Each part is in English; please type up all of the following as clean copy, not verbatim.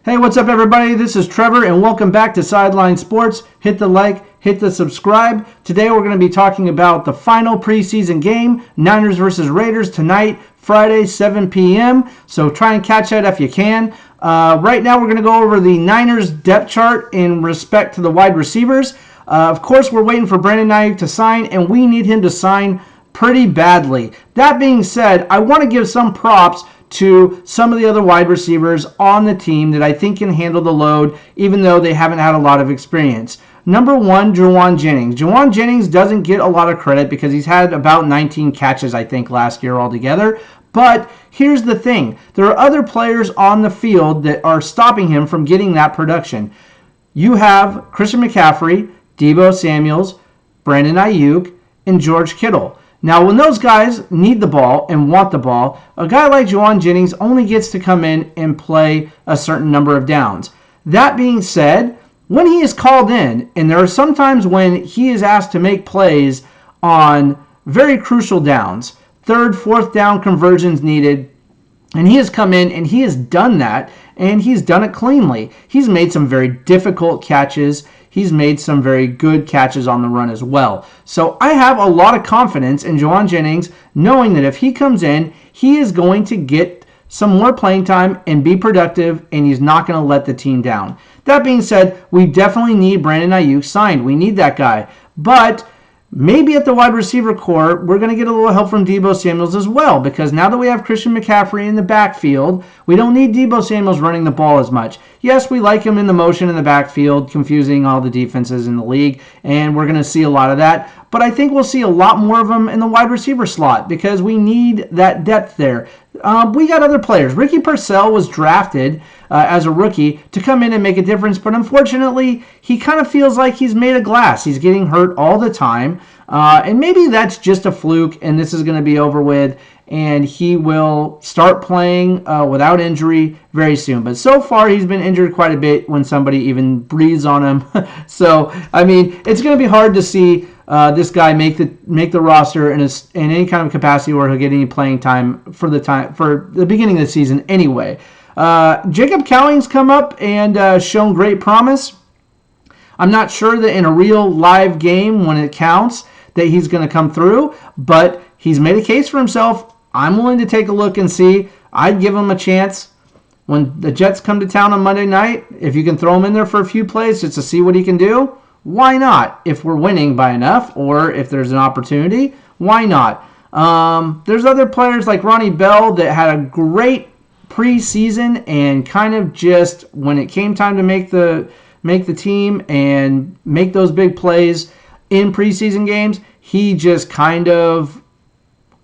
Hey, what's up, everybody? This is Trevor, and welcome back to Sideline Sports. Hit the like, hit the subscribe. Today, we're going to be talking about the final preseason game, Niners versus Raiders, tonight, Friday, 7 p.m. So try and catch that if you can. Right now, we're going to go over the Niners depth chart in respect to the wide receivers. Of course, we're waiting for Brandon Ayuk to sign, and we need him to sign pretty badly. That being said, I want to give some props to some of the other wide receivers on the team that I think can handle the load, even though they haven't had a lot of experience. Number one, Jauan Jennings. Jauan Jennings doesn't get a lot of credit because he's had about 19 catches, I think, last year altogether. But here's the thing. There are other players on the field that are stopping him from getting that production. You have Christian McCaffrey, Deebo Samuels, Brandon Ayuk, and George Kittle. Now, when those guys need the ball and want the ball, a guy like Jauan Jennings only gets to come in and play a certain number of downs. That being said, when he is called in, and there are some times when he is asked to make plays on very crucial downs, third, fourth down conversions needed, and he has come in and he has done that, and he's done it cleanly. He's made some very difficult catches. He's made some very good catches on the run as well. So I have a lot of confidence in Jauan Jennings, knowing that if he comes in, he is going to get some more playing time and be productive, and he's not going to let the team down. That being said, we definitely need Brandon Ayuk signed. We need that guy. But maybe at the wide receiver core, we're going to get a little help from Deebo Samuels as well, because now that we have Christian McCaffrey in the backfield, we don't need Deebo Samuels running the ball as much. Yes, we like him in the motion in the backfield, confusing all the defenses in the league, and we're going to see a lot of that. But I think we'll see a lot more of him in the wide receiver slot because we need that depth there. We got other players. Ricky Purcell was drafted as a rookie to come in and make a difference, but unfortunately, he kind of feels like he's made of glass. He's getting hurt all the time, and maybe that's just a fluke, and this is going to be over with, and he will start playing without injury very soon. But so far, he's been injured quite a bit when somebody even breathes on him. So, I mean, it's going to be hard to see this guy make the roster in any kind of capacity where he'll get any playing time for the beginning of the season anyway. Jacob Cowing's come up and shown great promise. I'm not sure that in a real live game when it counts that he's going to come through, but he's made a case for himself. I'm willing to take a look and see. I'd give him a chance. When the Jets come to town on Monday night, if you can throw him in there for a few plays just to see what he can do, why not? If we're winning by enough or if there's an opportunity, why not? There's other players like Ronnie Bell that had a great preseason and kind of just when it came time to make the team and make those big plays in preseason games, he just kind of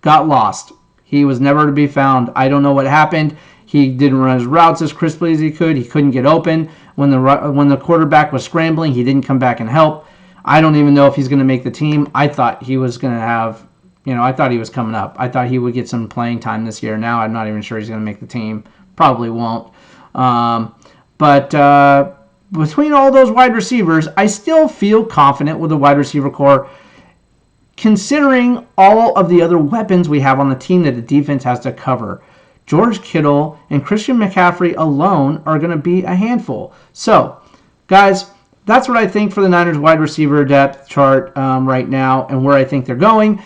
got lost. He was never to be found. I don't know what happened. He didn't run his routes as crisply as he could. He couldn't get open. When the quarterback was scrambling, he didn't come back and help. I don't even know if he's going to make the team. I thought he was going to have, I thought he was coming up. I thought he would get some playing time this year. Now I'm not even sure he's going to make the team. Probably won't. But between all those wide receivers, I still feel confident with the wide receiver core, considering all of the other weapons we have on the team that the defense has to cover. George Kittle and Christian McCaffrey alone are going to be a handful. So, guys, that's what I think for the Niners wide receiver depth chart right now and where I think they're going.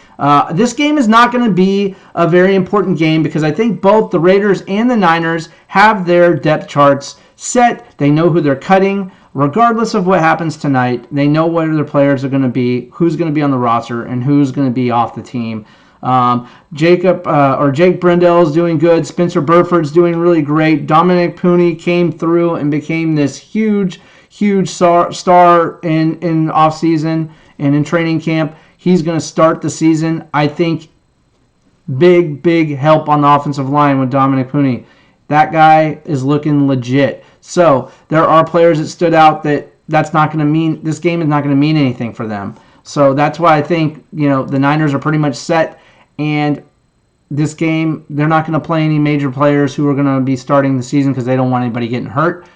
This game is not going to be a very important game because I think both the Raiders and the Niners have their depth charts set. They know who they're cutting. Regardless of what happens tonight, they know where their players are going to be, who's going to be on the roster, and who's going to be off the team. Jake Brendel is doing good. Spencer Burford's doing really great. Dominic Pooney came through and became this huge star in offseason and in training camp. He's going to start the season. I think big help on the offensive line with Dominic Pooney. That guy is looking legit. So there are players that stood out that's not going to mean, this game is not going to mean anything for them. So that's why I think, the Niners are pretty much set. And this game, they're not going to play any major players who are going to be starting the season because they don't want anybody getting hurt.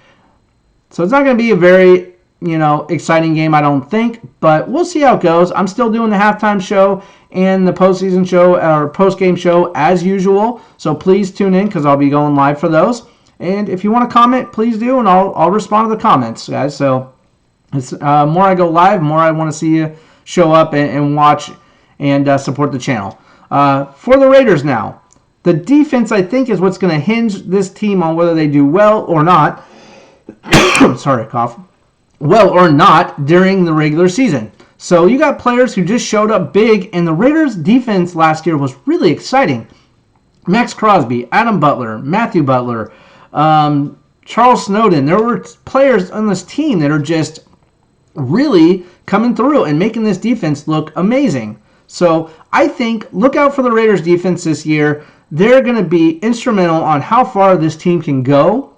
So it's not going to be a very, exciting game, I don't think. But we'll see how it goes. I'm still doing the halftime show and the postseason show or post-game show as usual. So please tune in because I'll be going live for those. And if you want to comment, please do, and I'll respond to the comments, guys. So it's more I go live, more I want to see you show up and watch and support the channel. For the Raiders now, the defense, I think, is what's going to hinge this team on whether they do well or not. Sorry, cough. Well or not during the regular season. So you got players who just showed up big, and the Raiders' defense last year was really exciting. Max Crosby, Adam Butler, Matthew Butler, Charles Snowden. There were players on this team that are just really coming through and making this defense look amazing. So I think look out for the Raiders defense this year. They're going to be instrumental on how far this team can go.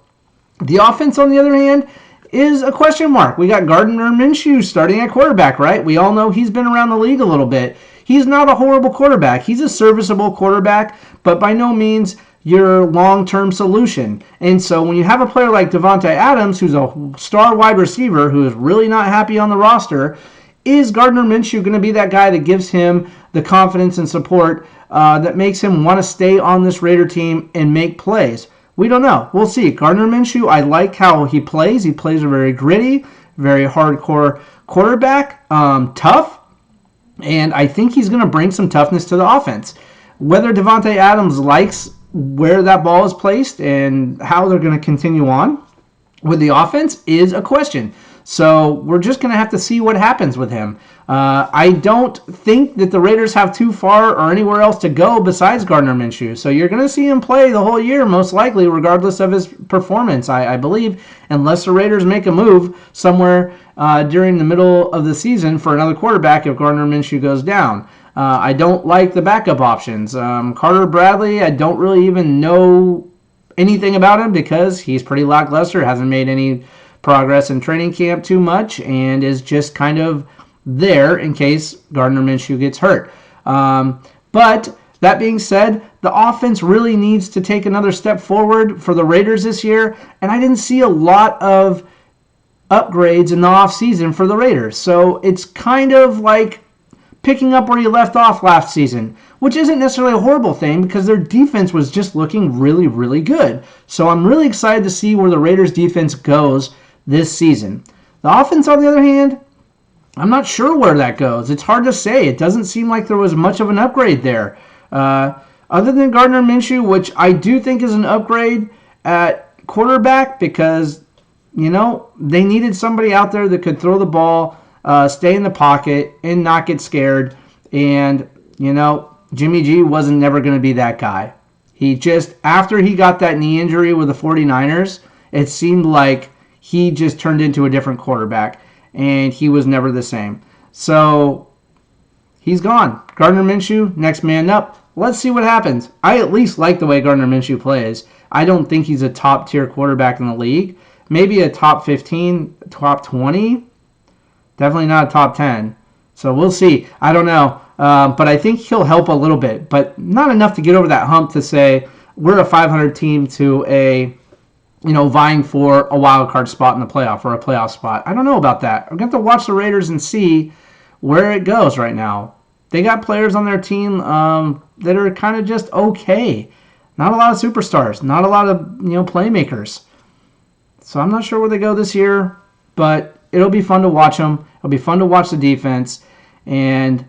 The offense, on the other hand, is a question mark. We got Gardner Minshew starting at quarterback, right? We all know he's been around the league a little bit. He's not a horrible quarterback. He's a serviceable quarterback, but by no means your long-term solution. And so when you have a player like Davante Adams, who's a star wide receiver who is really not happy on the roster, is Gardner Minshew going to be that guy that gives him the confidence and support that makes him want to stay on this Raider team and make plays? We don't know. We'll see. Gardner Minshew, I like how he plays. He plays a very gritty, very hardcore quarterback, tough, and I think he's going to bring some toughness to the offense. Whether Davante Adams likes where that ball is placed and how they're going to continue on with the offense is a question. So we're just going to have to see what happens with him. I don't think that the Raiders have too far or anywhere else to go besides Gardner Minshew. So you're going to see him play the whole year, most likely, regardless of his performance, I believe, unless the Raiders make a move somewhere during the middle of the season for another quarterback if Gardner Minshew goes down. I don't like the backup options. Carter Bradley, I don't really even know anything about him because he's pretty lackluster, hasn't made any progress in training camp too much, and is just kind of there in case Gardner Minshew gets hurt. But that being said, the offense really needs to take another step forward for the Raiders this year, and I didn't see a lot of upgrades in the offseason for the Raiders. So it's kind of like picking up where you left off last season, which isn't necessarily a horrible thing because their defense was just looking really, really good. So I'm really excited to see where the Raiders defense goes this season. The offense, on the other hand, I'm not sure where that goes. It's hard to say. It doesn't seem like there was much of an upgrade there. Other than Gardner Minshew, which I do think is an upgrade at quarterback because, they needed somebody out there that could throw the ball, stay in the pocket, and not get scared. And, Jimmy G wasn't never going to be that guy. He just, after he got that knee injury with the 49ers, it seemed like he just turned into a different quarterback, and he was never the same. So he's gone. Gardner Minshew, next man up. Let's see what happens. I at least like the way Gardner Minshew plays. I don't think he's a top-tier quarterback in the league. Maybe a top 15, top 20. Definitely not a top 10. So we'll see. I don't know. But I think he'll help a little bit, but not enough to get over that hump to say we're a 500 team to a vying for a wild card spot in the playoff or a playoff spot. I don't know about that. I'm going to have to watch the Raiders and see where it goes right now. They got players on their team that are kind of just okay. Not a lot of superstars. Not a lot of playmakers. So I'm not sure where they go this year, but it'll be fun to watch them. It'll be fun to watch the defense, and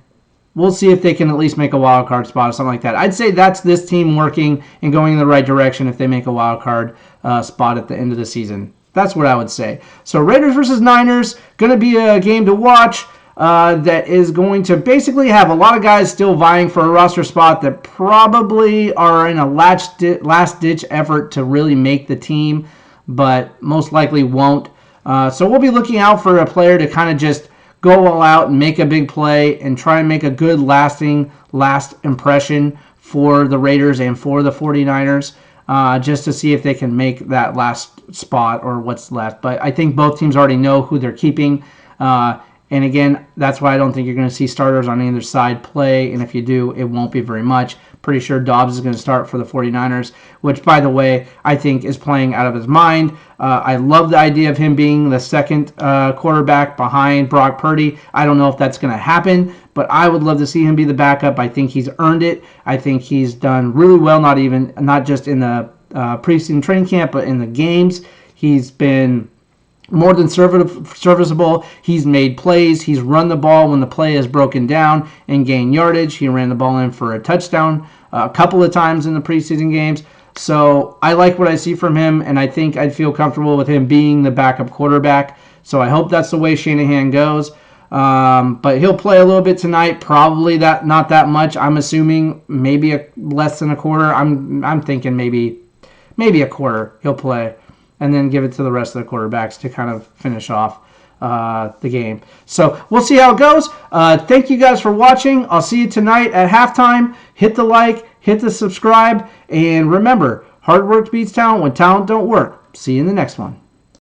we'll see if they can at least make a wild card spot or something like that. I'd say that's this team working and going in the right direction if they make a wild card spot at the end of the season. That's what I would say. So Raiders versus Niners, going to be a game to watch that is going to basically have a lot of guys still vying for a roster spot that probably are in a last-ditch effort to really make the team, but most likely won't. So we'll be looking out for a player to kind of just go all out and make a big play and try and make a good lasting last impression for the Raiders and for the 49ers just to see if they can make that last spot or what's left. But I think both teams already know who they're keeping. And again, that's why I don't think you're going to see starters on either side play. And if you do, it won't be very much. Pretty sure Dobbs is going to start for the 49ers, which, by the way, I think is playing out of his mind. I love the idea of him being the second quarterback behind Brock Purdy. I don't know if that's going to happen, but I would love to see him be the backup. I think he's earned it. I think he's done really well, not just in the preseason training camp, but in the games, he's been more than serviceable. He's made plays. He's run the ball when the play is broken down and gained yardage. He ran the ball in for a touchdown a couple of times in the preseason games. So I like what I see from him, and I think I'd feel comfortable with him being the backup quarterback. So I hope that's the way Shanahan goes. But he'll play a little bit tonight. Probably not that much. I'm assuming maybe less than a quarter. I'm thinking maybe a quarter he'll play, and then give it to the rest of the quarterbacks to kind of finish off the game. So we'll see how it goes. Thank you guys for watching. I'll see you tonight at halftime. Hit the like, hit the subscribe, and remember, hard work beats talent when talent don't work. See you in the next one.